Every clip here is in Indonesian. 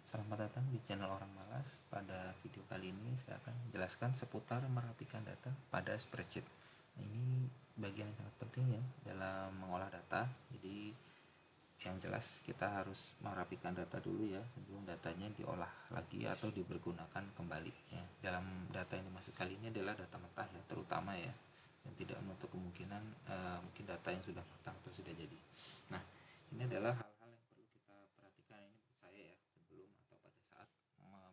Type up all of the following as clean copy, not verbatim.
Selamat datang di channel Orang Malas. Pada video kali ini saya akan menjelaskan seputar merapikan data pada spreadsheet. Ini bagian yang sangat penting ya dalam mengolah data. Jadi yang jelas kita harus merapikan data dulu ya sebelum datanya diolah lagi atau dipergunakan kembali ya. Dalam data yang dimaksud kali ini adalah data mentah ya, terutama ya, dan tidak menutup kemungkinan mungkin data yang sudah matang atau sudah jadi. Nah, ini adalah hal-hal yang perlu kita perhatikan ini menurut saya ya sebelum atau pada saat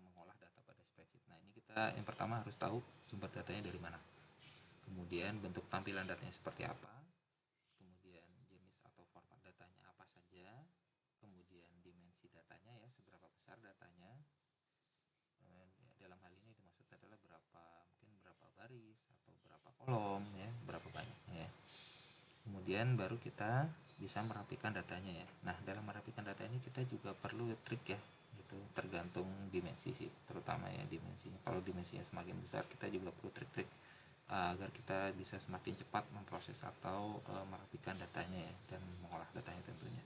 mengolah data pada spreadsheet. Nah, ini kita yang pertama harus tahu sumber datanya dari mana. Kemudian bentuk tampilan datanya seperti apa, kemudian jenis atau format datanya apa saja, kemudian dimensi datanya ya, seberapa besar datanya. Dalam hal ini dimaksud adalah berapa baris atau berapa kolom ya, berapa banyak ya. Kemudian baru kita bisa merapikan datanya ya. Nah, dalam merapikan data ini kita juga perlu trik ya, gitu, tergantung dimensi sih, terutama ya dimensinya. Kalau dimensinya semakin besar, kita juga perlu trik-trik agar kita bisa semakin cepat memproses atau merapikan datanya ya, dan mengolah datanya tentunya.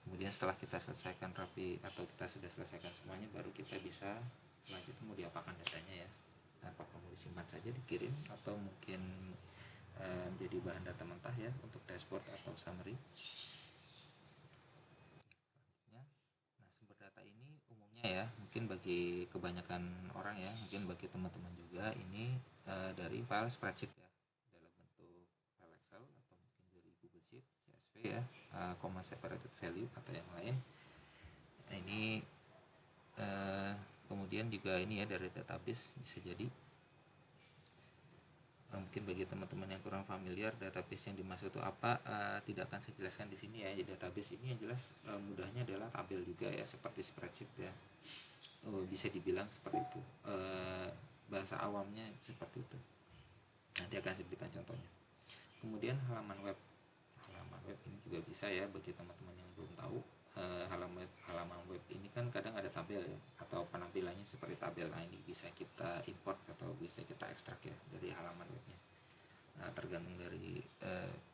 Kemudian setelah kita selesaikan rapi atau kita sudah selesaikan semuanya, baru kita bisa selanjutnya mau diapakan datanya ya. Apakah mau disimpan saja, dikirim, atau mungkin menjadi bahan data mentah ya untuk dashboard atau summary. Selanjutnya, nah, sumber data ini umumnya ya, mungkin bagi kebanyakan orang ya, mungkin bagi teman-teman juga, ini dari file spreadsheet ya, dalam bentuk file Excel atau mungkin dari Google Sheet, CSV ya, comma separated value atau yang lain. Nah, ini kemudian juga ini ya dari database bisa jadi. Mungkin bagi teman-teman yang kurang familiar database yang dimaksud itu apa, tidak akan saya jelaskan di sini ya. Jadi database ini yang jelas mudahnya adalah tabel juga ya, seperti spreadsheet ya. Bisa dibilang seperti itu. Bahasa awamnya seperti itu. Nanti akan saya berikan contohnya. Kemudian halaman web. Halaman web ini juga bisa ya bagi teman-teman yang belum tahu. Halaman web ini kan kadang ada tabel ya, atau penampilannya seperti tabel. Nah, ini bisa kita import atau bisa kita ekstrak ya dari halaman webnya. Nah, tergantung dari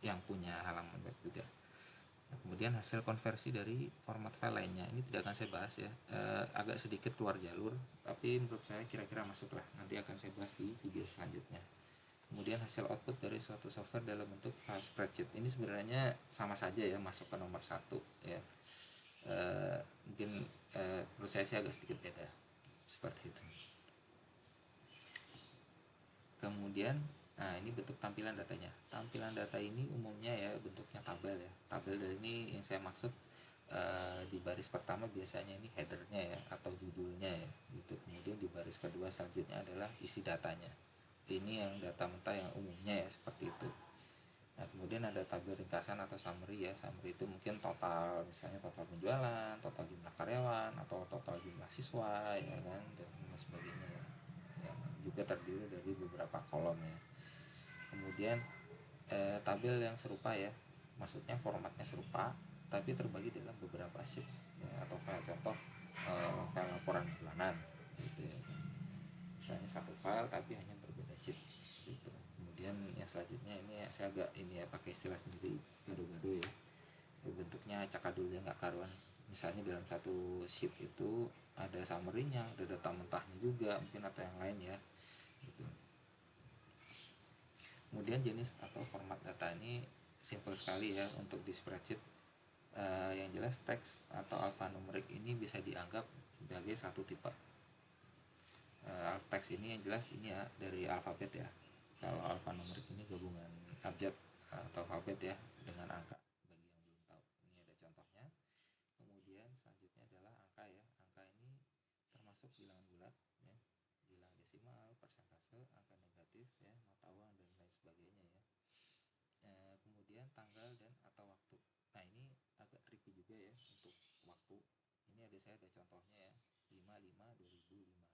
yang punya halaman web juga. Nah, kemudian hasil konversi dari format file lainnya ini tidak akan saya bahas ya, agak sedikit keluar jalur, tapi menurut saya kira-kira masuklah. Nanti akan saya bahas di video selanjutnya. Kemudian hasil output dari suatu software dalam bentuk file spreadsheet ini sebenarnya sama saja ya, masuk ke nomor satu ya. Mungkin menurut saya sih agak sedikit beda seperti itu. Kemudian, nah, ini bentuk tampilan datanya. Tampilan data ini umumnya ya bentuknya tabel ya. Tabel dari ini yang saya maksud di baris pertama biasanya ini headernya ya atau judulnya ya gitu. Kemudian di baris kedua selanjutnya adalah isi datanya. Ini yang data mentah yang umumnya ya seperti itu. Nah, kemudian ada tabel ringkasan atau summary ya. Summary itu mungkin total, misalnya total penjualan, total jumlah karyawan, atau total jumlah siswa ya kan, dan sebagainya ya. Yang juga terdiri dari beberapa kolom ya. Kemudian tabel yang serupa ya, maksudnya formatnya serupa tapi terbagi dalam beberapa sheet ya, atau file. Contoh file laporan bulanan gitu ya. Misalnya satu file tapi hanya berbeda sheet gitu. Kemudian yang selanjutnya ini saya agak ini ya pakai istilah sendiri, gado-gado ya. Bentuknya cakadulnya nggak karuan. Misalnya dalam satu sheet itu ada summary-nya, ada data mentahnya juga mungkin, atau yang lain ya gitu. Kemudian jenis atau format data ini simple sekali ya untuk di spreadsheet. Yang jelas teks atau alfanumerik ini bisa dianggap sebagai satu tipe. Teks ini yang jelas ini ya dari alfabet ya. Kalau alfanumerik ini gabungan abjad atau alfabet ya dengan angka. Bagi yang belum tahu, ini ada contohnya. Kemudian selanjutnya adalah angka ya. Angka ini termasuk bilangan bulat ya, bilang desimal, persentase, angka negatif ya, mata uang dan lain sebagainya ya. Kemudian tanggal dan atau waktu. Nah, ini agak tricky juga ya untuk waktu. Ini ada contohnya ya, 5/5/2005.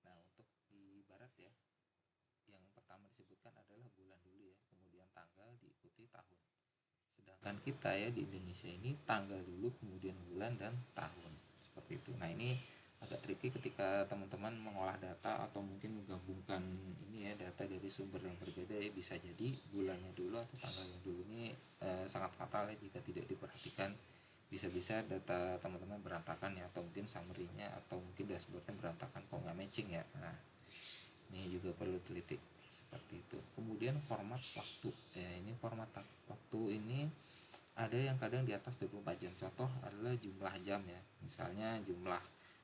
Nah, untuk di barat ya, yang pertama disebutkan adalah bulan dulu ya, kemudian tanggal diikuti tahun. Sedangkan kita ya di Indonesia ini tanggal dulu, kemudian bulan dan tahun seperti itu. Nah, ini agak tricky ketika teman-teman mengolah data atau mungkin menggabungkan ini ya, data dari sumber yang berbeda ya. Bisa jadi bulannya dulu atau tanggalnya dulu ini sangat fatal ya jika tidak diperhatikan bisa-bisa data teman-teman berantakan ya, atau mungkin summary-nya atau mungkin dashboardnya berantakan kalau nggak matching ya. Nah, ini juga perlu teliti seperti itu. Kemudian format waktu ya, ini format waktu ini ada yang kadang di atas 24 jam. Contoh adalah jumlah jam ya, misalnya jumlah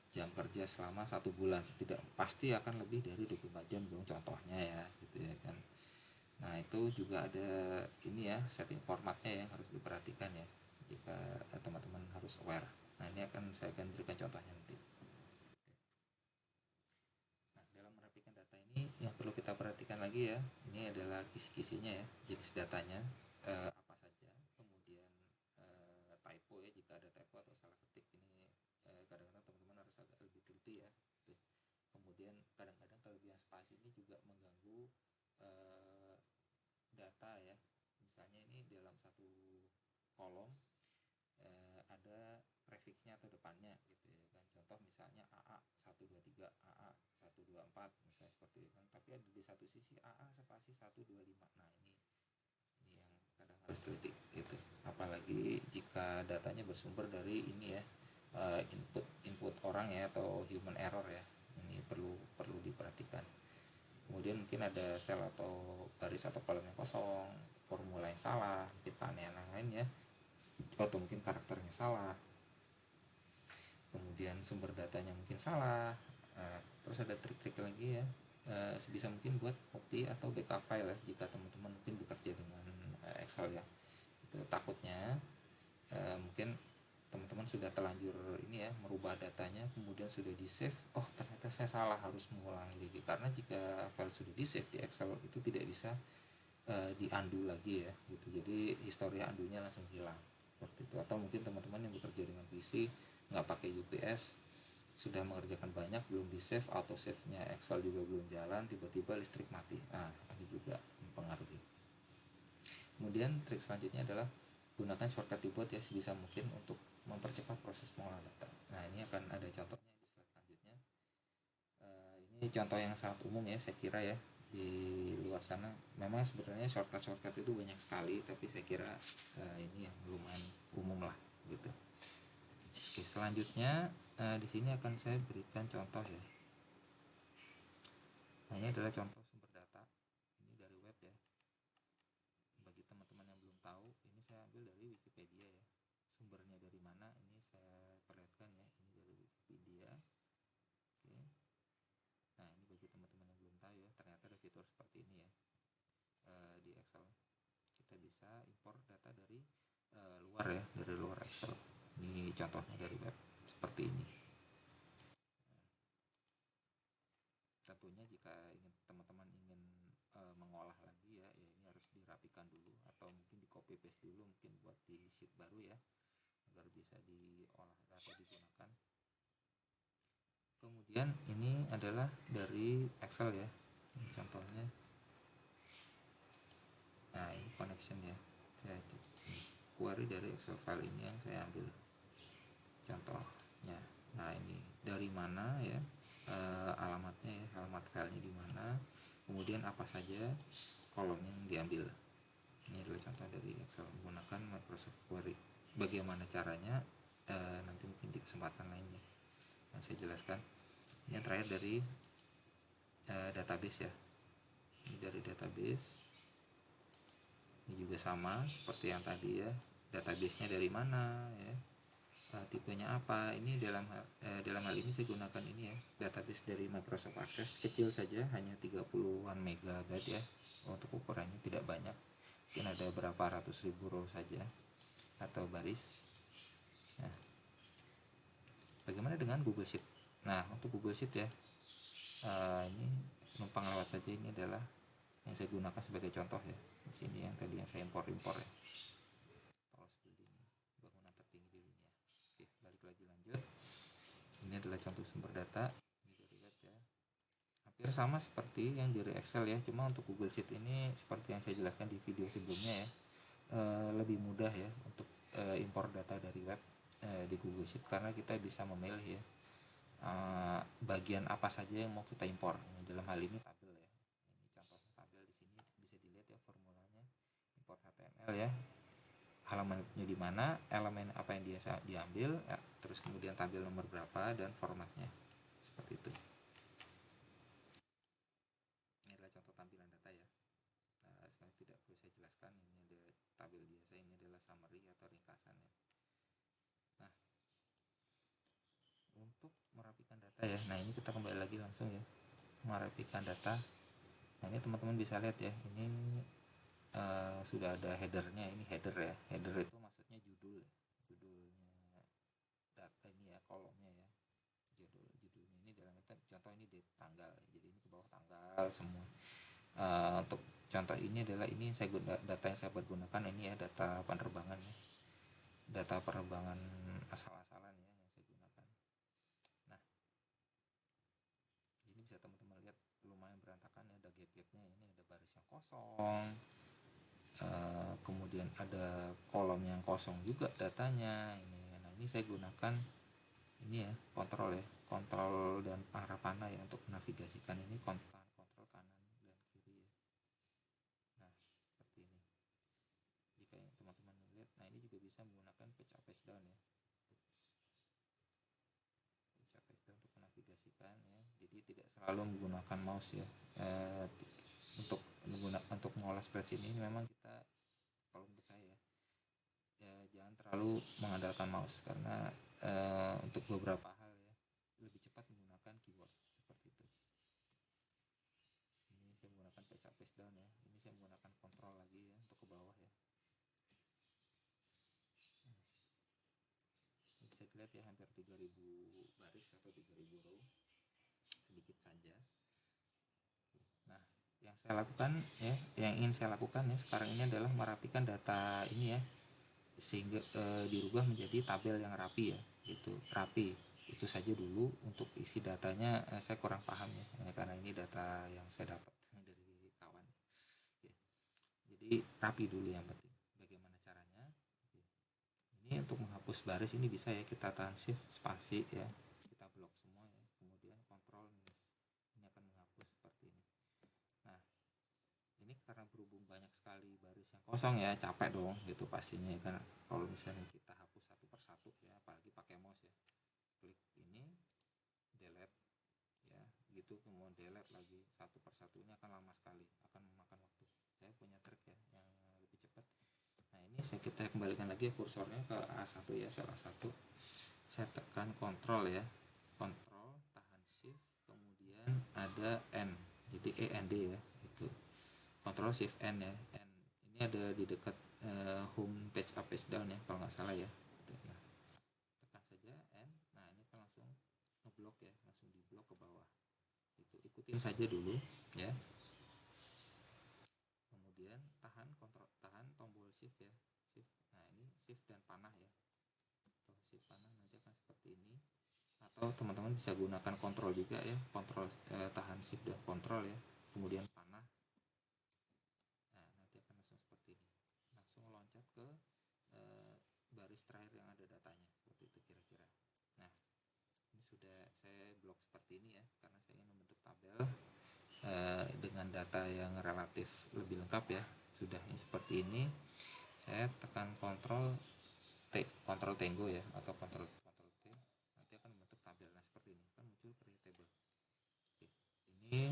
jam kerja selama 1 bulan, tidak pasti akan lebih dari 24 jam dong contohnya ya, gitu ya kan. Nah itu juga ada ini ya, setting formatnya yang harus diperhatikan ya, jika teman-teman harus aware. Nah ini saya akan berikan contohnya nanti. Nah dalam merapikan data ini yang perlu kita perhatikan lagi ya, ini adalah kisi-kisinya ya, jenis datanya apa saja, kemudian typo ya, jika ada typo atau salah ketik ini kadang-kadang teman-teman harus agak lebih teliti ya. Tuh. Kemudian kadang-kadang kelebihan spasi ini juga mengganggu eh, data ya, misalnya ini dalam satu kolom ada prefixnya atau depannya gitu ya kan, contoh misalnya AA 123, AA 124 misalnya seperti itu kan, tapi ada di satu sisi AA spasi 125. Nah ini yang kadang harus teliti itu, apalagi jika datanya bersumber dari ini ya, input input orang ya, atau human error ya, ini perlu perlu diperhatikan. Kemudian mungkin ada sel atau baris atau kolom yang kosong, formula yang salah, mungkin panean yang lain ya, atau mungkin karakternya salah, kemudian sumber datanya mungkin salah. Terus ada trik-trik lagi ya, sebisa mungkin buat copy atau backup file ya, jika teman-teman mungkin bekerja dengan Excel ya. Itu takutnya mungkin teman-teman sudah terlanjur ini ya, merubah datanya, kemudian sudah di save, oh ternyata saya salah, harus mengulang lagi, karena jika file sudah di save di Excel itu tidak bisa di undo lagi ya gitu, jadi histori undo-nya langsung hilang seperti itu. Atau mungkin teman-teman yang bekerja dengan PC nggak pakai UPS, sudah mengerjakan banyak, belum di save, auto save nya Excel juga belum jalan, tiba-tiba listrik mati. Nah ini juga mempengaruhi. Kemudian trik selanjutnya adalah gunakan shortcut keyboard ya sebisa mungkin untuk mempercepat proses pengolahan data. Nah ini akan ada contohnya di slide selanjutnya. Ini contoh yang sangat umum ya saya kira ya, di luar sana memang sebenarnya shortcut itu banyak sekali, tapi saya kira ini yang lumayan umum lah gitu. Oke, selanjutnya di sini akan saya berikan contoh ya. Nah, ini adalah contoh sumber data, ini dari web ya. Bagi teman-teman yang belum tahu, ini saya ambil dari Wikipedia ya. Sumbernya dari mana ini saya perlihatkan ya, ini dari Wikipedia. Oke. Nah ini bagi teman-teman yang belum tahu ya, ternyata ada fitur seperti ini ya. Di Excel kita bisa impor data dari luar ya, dari luar Excel. Ini contohnya dari web seperti ini. Tentunya jika teman-teman ingin mengolah lagi ya, ya ini harus dirapikan dulu, atau mungkin di copy paste dulu mungkin buat di sheet baru ya, agar bisa diolah atau digunakan. Kemudian ini adalah dari Excel ya, ini contohnya. Nah ini connection ya, saya query dari Excel file ini yang saya ambil contohnya. Nah ini dari mana ya, alamatnya ya, alamat filenya di mana, kemudian apa saja kolom yang diambil. Ini adalah contoh dari Excel menggunakan Microsoft Query. Bagaimana caranya nanti mungkin di kesempatan lainnya yang saya jelaskan. Ini yang terakhir dari database ya, ini dari database. Ini juga sama seperti yang tadi ya, databasenya dari mana ya, tipenya apa. Ini dalam hal ini saya gunakan ini ya, database dari Microsoft Access, kecil saja, hanya 30-an megabyte ya, untuk ukurannya tidak banyak, mungkin ada berapa ratus ribu row saja atau baris. Nah bagaimana dengan Google Sheet? Nah untuk Google Sheet ya, ini numpang lewat saja, ini adalah yang saya gunakan sebagai contoh ya. Di sini yang tadi yang saya impor ya, tools building bangunan tertinggi di dunia. Oke, balik lagi lanjut. Ini adalah contoh sumber data, ini dari web ya, hampir sama seperti yang dari Excel ya, cuma untuk Google Sheet ini seperti yang saya jelaskan di video sebelumnya ya, lebih mudah ya untuk impor data dari web di Google Sheet, karena kita bisa memilih ya bagian apa saja yang mau kita impor. Dalam hal ini tabel ya, ini contohnya tabel, di sini bisa dilihat ya formulanya, import HTML ya, halamannya di mana, elemen apa yang dia diambil, ya, terus kemudian tabel nomor berapa dan formatnya. Seperti itu. Ini adalah contoh tampilan data ya. Sebenarnya tidak perlu saya jelaskan, ini ada tabel biasa, ini adalah summary atau ringkasan ya. Nah, untuk merapikan data ya, nah ini kita kembali lagi langsung ya, merapikan data. Nah ini teman-teman bisa lihat ya, ini sudah ada headernya. Ini header ya, header itu maksudnya judulnya data ini ya, kolomnya ya, judulnya ini dalam contoh ini date, tanggal, jadi ini ke bawah tanggal semua. Untuk contoh ini adalah ini data yang saya pergunakan ini ya, data penerbangan ya, data penerbangan asal-asalan ya yang saya gunakan. Nah ini bisa teman-teman lihat lumayan berantakan ya, ada gap-gapnya, ini ada baris yang kosong, kemudian ada kolom yang kosong juga datanya ini. Nah ini saya gunakan ini ya, kontrol ya, kontrol dan arah panah ya untuk menavigasikan ini, kontrol kanan dan kiri ya. Nah seperti ini jika teman-teman lihat. Nah ini juga bisa menggunakan page up page down ya, page up page down untuk menavigasikan ya, jadi tidak selalu menggunakan mouse ya. Untuk mengolah spreadsheet ini memang kita, kalau menurut saya ya, jangan terlalu mengandalkan mouse, karena untuk beberapa hal ya lebih cepat menggunakan keyboard seperti itu. Ini saya menggunakan page up page down ya, ini saya menggunakan kontrol lagi ya untuk ke bawah ya. Ini bisa dilihat ya, hampir 3000 baris atau 3000 row, sedikit saja. Nah yang saya lakukan ya, yang ingin saya lakukan ya sekarang ini adalah merapikan data ini ya, sehingga dirubah menjadi tabel yang rapi ya, gitu, rapi. Itu saja dulu. Untuk isi datanya saya kurang paham ya, karena ini data yang saya dapat dari kawan ya. Jadi rapi dulu yang penting. Bagaimana caranya? Ini untuk menghapus baris ini bisa ya, kita tahan shift spasi ya, kita blok semua ya, kemudian kontrol minus, ini akan menghapus seperti ini. Nah ini karena berhubung banyak sekali baris yang kosong ya, capek dong gitu pastinya ya kan, kalau misalnya kita hapus satu persatu ya, apalagi pakai mouse ya, klik ini, delete ya gitu, kemudian delete lagi satu persatunya, akan lama sekali, akan memakan waktu. Saya punya trik ya yang lebih cepat. Nah ini kita kembalikan lagi kursornya ke A1 ya, sel A1, saya tekan kontrol ya, kontrol tahan shift, kemudian ada N, jadi END ya, itu kontrol shift N ya, N ini ada di dekat home page up page down ya kalau nggak salah ya. Nah tekan saja N, nah ini kan langsung ngeblok ya, langsung diblok ke bawah, itu ikutin saja dulu ya. Kemudian tahan kontrol, tahan tombol shift ya, shift. Nah ini shift dan panah ya, atau shift panah nanti akan seperti ini, atau teman-teman bisa gunakan kontrol juga ya, kontrol tahan shift dan kontrol ya, kemudian panah. Nah nanti akan langsung seperti ini, langsung loncat ke baris terakhir yang ada datanya, seperti itu kira-kira. Nah ini sudah saya blok seperti ini ya, karena saya ingin membentuk tabel dengan data yang relatif lebih lengkap ya. Sudah ini seperti ini, saya tekan kontrol T, kontrol Tango ya, atau kontrol T, nanti akan membentuk tabel. Nah seperti ini kan muncul create table. Ini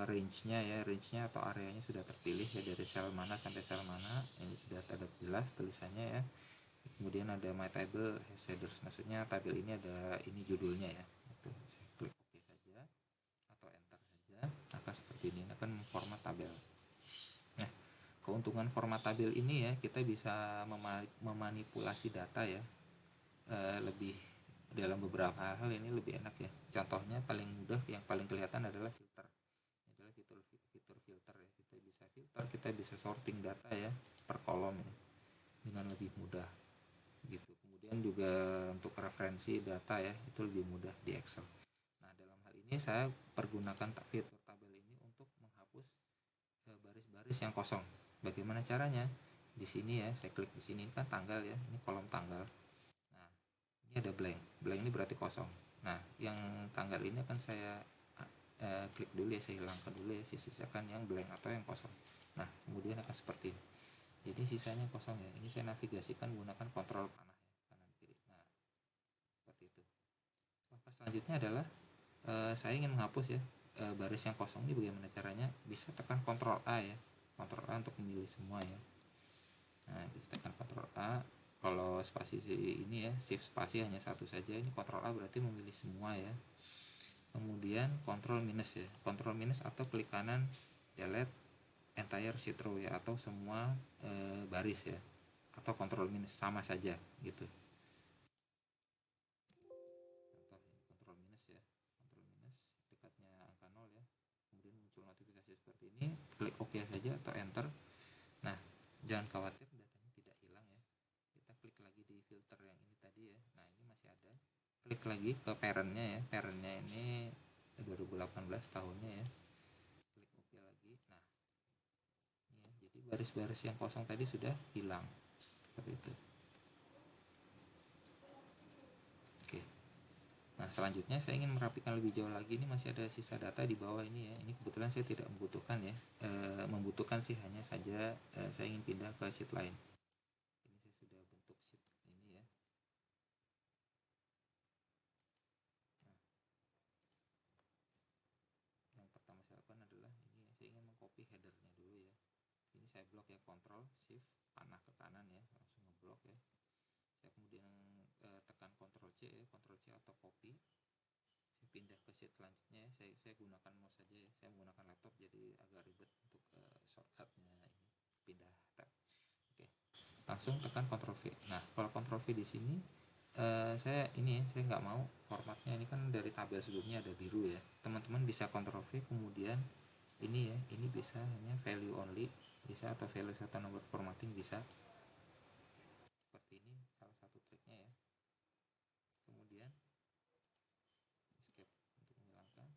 range-nya ya, range-nya atau areanya sudah terpilih ya, dari sel mana sampai sel mana, ini sudah ada jelas tulisannya ya. Kemudian ada my table has headers, maksudnya tabel ini ada ini judulnya ya, itu saya klik OK saja atau enter saja, maka seperti ini akan format tabel. Nah keuntungan format tabel ini ya, kita bisa memanipulasi data ya, lebih dalam beberapa hal ini lebih enak ya. Contohnya paling mudah yang paling kelihatan adalah filter. Ini adalah fitur filter ya, kita bisa filter, kita bisa sorting data ya per kolom ya, dengan lebih mudah gitu. Kemudian juga untuk referensi data ya, itu lebih mudah di Excel. Nah dalam hal ini saya pergunakan fitur tabel ini untuk menghapus baris-baris yang kosong. Bagaimana caranya? Di sini ya, saya klik di sini kan tanggal ya, ini kolom tanggal. Nah ini ada blank, blank ini berarti kosong. Nah yang tanggal ini akan saya klik dulu ya, saya hilangkan dulu ya, sisakan yang blank atau yang kosong. Nah kemudian akan seperti ini, jadi sisanya kosong ya. Ini saya navigasikan menggunakan kontrol panah ya, kanan kiri. Nah, seperti itu. Langkah selanjutnya adalah saya ingin menghapus ya baris yang kosong ini. Bagaimana caranya? Bisa tekan kontrol A ya, kontrol A untuk memilih semua ya. Nah, tekan kontrol A. Kalau spasi ini ya, shift spasi hanya satu saja. Ini kontrol A berarti memilih semua ya. Kemudian kontrol minus ya, kontrol minus atau klik kanan delete entire sheet row ya, atau semua baris ya, atau kontrol minus sama saja gitu. Contoh ini kontrol minus ya, kontrol minus dekatnya angka 0 ya, kemudian muncul notifikasi seperti ini, klik OK saja atau enter. Nah, jangan khawatir datanya tidak hilang ya. Kita klik lagi di filter yang ini tadi ya. Nah, ini masih ada. Klik lagi ke parentnya ya, parentnya ini 2018 tahunnya ya. Klik OK lagi. Nah, ini ya, jadi baris-baris yang kosong tadi sudah hilang seperti itu. Oke. Nah, selanjutnya saya ingin merapikan lebih jauh lagi. Ini masih ada sisa data di bawah ini ya. Ini kebetulan saya tidak membutuhkan ya. Membutuhkan sih hanya saja saya ingin pindah ke sheet lain. Ini saya sudah bentuk sheet ini ya. Nah, yang pertama saya lakukan adalah ini ya. Saya ingin mengcopy headernya dulu ya. Ini saya blok ya, Ctrl Shift panah ke kanan ya, langsung ngeblok ya. Saya kemudian tekan Ctrl C ya, Ctrl C atau copy. Saya pindah ke sheet selanjutnya ya. Saya gunakan mouse saja ya. Saya menggunakan laptop jadi agak ribet untuk shortcutnya ini, pindah tab. Oke. Langsung tekan Ctrl V. Nah, kalau Ctrl V di sini saya ini ya, saya nggak mau formatnya ini kan dari tabel sebelumnya ada biru ya. Teman-teman bisa Ctrl V kemudian ini ya, ini bisa hanya value only bisa, atau value atau nomor formatting bisa. Seperti ini salah satu triknya ya. Kemudian escape untuk menghilangkan.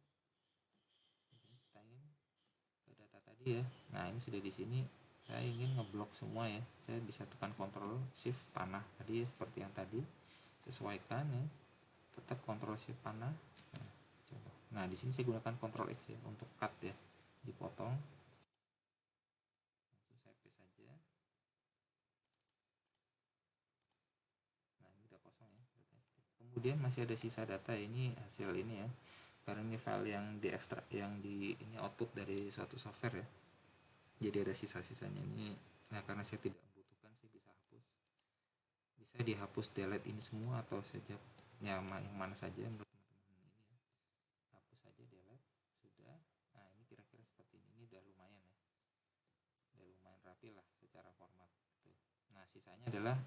Kita ingin ke data tadi ya. Nah, ini sudah di sini. Saya ingin ngeblok semua ya. Saya bisa tekan Ctrl Shift panah tadi ya, seperti yang tadi. Sesuaikan ya. Tetap Ctrl Shift panah. Nah, coba. Nah, di sini saya gunakan Ctrl X ya untuk cut ya. Dipotong. Langsung saya paste saja. Nah, ini udah kosong ya datanya. Kemudian masih ada sisa data, ini hasil ini ya, karena ini file yang diekstrak, yang di ini output dari suatu software ya, jadi ada sisa-sisanya ini. Nah, karena saya tidak membutuhkan, saya bisa hapus, bisa dihapus, delete ini semua, atau saja yang mana saja menurut teman-teman ini ya, hapus saja, delete sudah. Nah, ini kira-kira seperti ini udah lumayan ya, udah lumayan rapi lah secara format tuh. Nah, sisanya adalah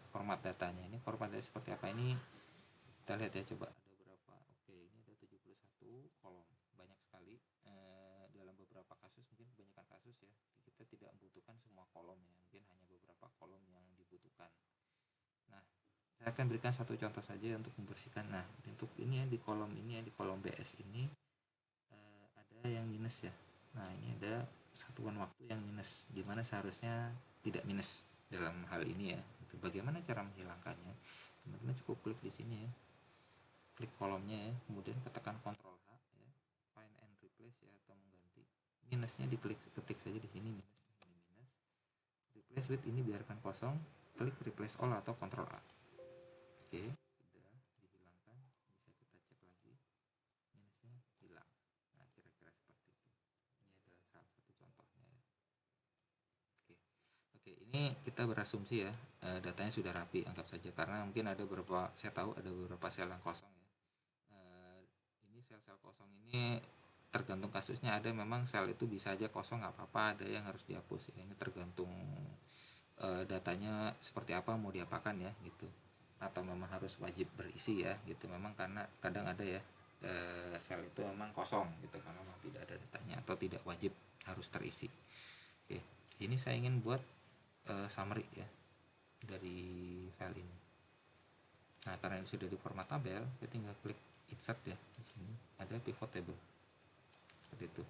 format datanya. Ini format data seperti apa ini kita lihat ya, coba ada berapa. Oke, ini ada 71 kolom, banyak sekali. Dalam beberapa kasus, mungkin kebanyakan kasus ya, kita tidak membutuhkan semua kolom ya, mungkin hanya beberapa kolom yang dibutuhkan. Nah, saya akan berikan satu contoh saja untuk membersihkan. Nah, untuk ini ya, di kolom ini ya, di kolom BS ini ada yang minus ya. Nah, ini ada satuan waktu yang minus, dimana seharusnya tidak minus dalam hal ini ya. Itu bagaimana cara menghilangkannya? Teman-teman cukup klik di sini ya, klik kolomnya ya, kemudian ketekan Ctrl H ya, find and replace ya, atau mengganti. Minusnya diklik, ketik saja di sini minus, ini minus. Replace with ini biarkan kosong, klik replace all atau Ctrl A. Oke, sudah dihilangkan. Bisa kita cek lagi, minusnya hilang. Nah, kira-kira seperti itu. Ini adalah salah satu contohnya ya. Oke, ini kita berasumsi ya, datanya sudah rapi, anggap saja, karena mungkin ada beberapa, saya tahu ada beberapa sel yang kosong ya. Ini sel-sel kosong ini tergantung kasusnya, ada memang sel itu bisa aja kosong nggak apa-apa, ada yang harus dihapus ya. Ini tergantung datanya seperti apa, mau diapakan ya gitu, atau memang harus wajib berisi ya gitu. Memang karena kadang ada ya sel itu memang kosong gitu karena memang tidak ada datanya atau tidak wajib harus terisi. Oke, ini saya ingin buat summary ya dari file ini. Nah, karena ini sudah di format tabel, kita tinggal klik insert ya. Di sini ada pivot table seperti itu.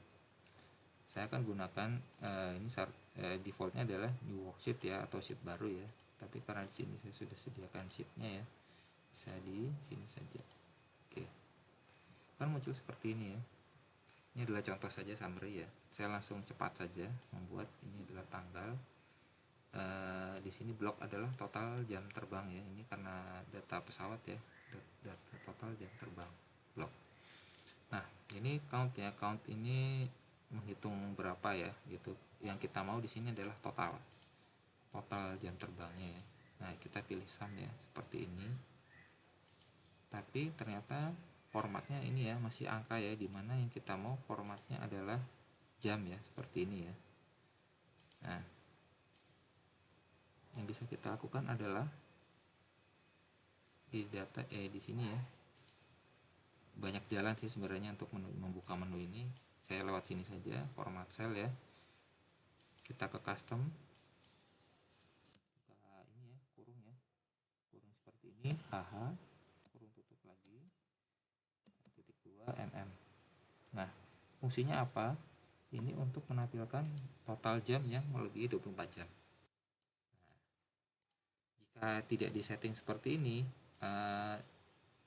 Saya akan gunakan ini defaultnya adalah new worksheet ya, atau sheet baru ya. Tapi karena di sini saya sudah sediakan sheetnya ya, bisa di sini saja. Oke, kan muncul seperti ini ya. Ini adalah contoh saja summary ya. Saya langsung cepat saja membuat, ini adalah tanggal. di sini block adalah total jam terbang ya, ini karena data pesawat ya, data total jam terbang block. Nah ini count ya, count ini menghitung berapa ya gitu. Yang kita mau di sini adalah total jam terbangnya ya. Nah kita pilih sum ya seperti ini, tapi ternyata formatnya ini ya masih angka ya, dimana yang kita mau formatnya adalah jam ya, seperti ini ya. Nah yang bisa kita lakukan adalah di data di sini ya, banyak jalan sih sebenarnya untuk membuka menu ini. Saya lewat sini saja, format cell ya, kita ke custom, kita ini ya, kurung ya, kurung seperti ini, AH, kurung tutup lagi, titik 2 mm. Nah fungsinya apa? Ini untuk menampilkan total jam yang melebihi 24 jam. Jika tidak disetting seperti ini,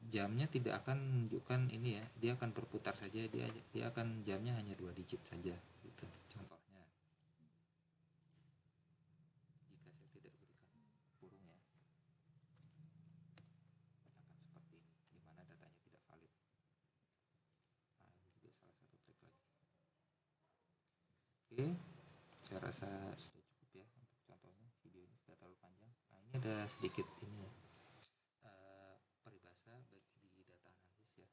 jamnya tidak akan menunjukkan ini ya, dia akan berputar saja, dia akan jamnya hanya 2 digit saja gitu. Contohnya jika saya tidak berikan kurung ya, akan seperti ini, dimana datanya tidak valid. Nah ini juga salah satu trik lagi. Oke, saya rasa sudah cukup ya untuk contohnya, video ini sudah terlalu panjang. Nah ini ada sedikit ini ya, peribahasa bagi di data analisis ya,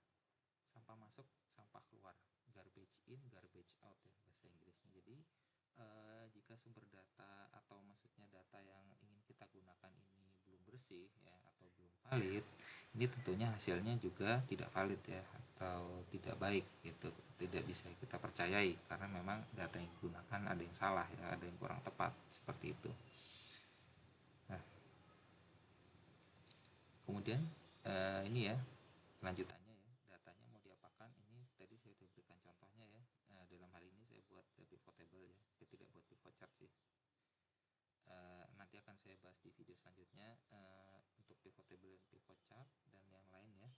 sampah masuk sampah keluar, garbage in garbage out ya bahasa Inggrisnya. Jadi jika sumber data atau maksudnya data yang ingin kita gunakan ini belum bersih ya atau belum valid, ini tentunya hasilnya juga tidak valid ya, atau tidak baik gitu, tidak bisa kita percayai karena memang data yang digunakan ada yang salah ya, ada yang kurang tepat seperti itu. Nah kemudian ini ya lanjutannya ya, datanya mau diapakan, ini tadi saya sudah berikan contohnya ya. Dalam hal ini saya buat pivot table ya, saya tidak buat pivot chart sih. Nanti akan saya bahas di video selanjutnya untuk pivot table dan pivot chart dan yang lain ya.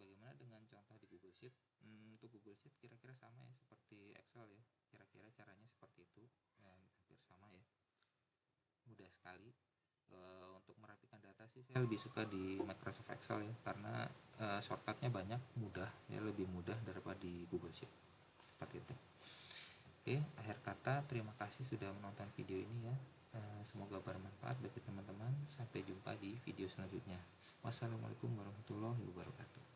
Bagaimana dengan contoh di Google Sheet? Untuk Google Sheet kira-kira sama ya seperti Excel ya, kira-kira caranya seperti itu, hampir sama ya, mudah sekali. Untuk merapikan data sih saya lebih suka di Microsoft Excel ya, karena shortcutnya banyak, mudah ya, lebih mudah daripada di Google Sheet seperti itu. Oke, akhir kata terima kasih sudah menonton video ini ya. Semoga bermanfaat bagi teman-teman. Sampai jumpa di video selanjutnya. Wassalamualaikum warahmatullahi wabarakatuh.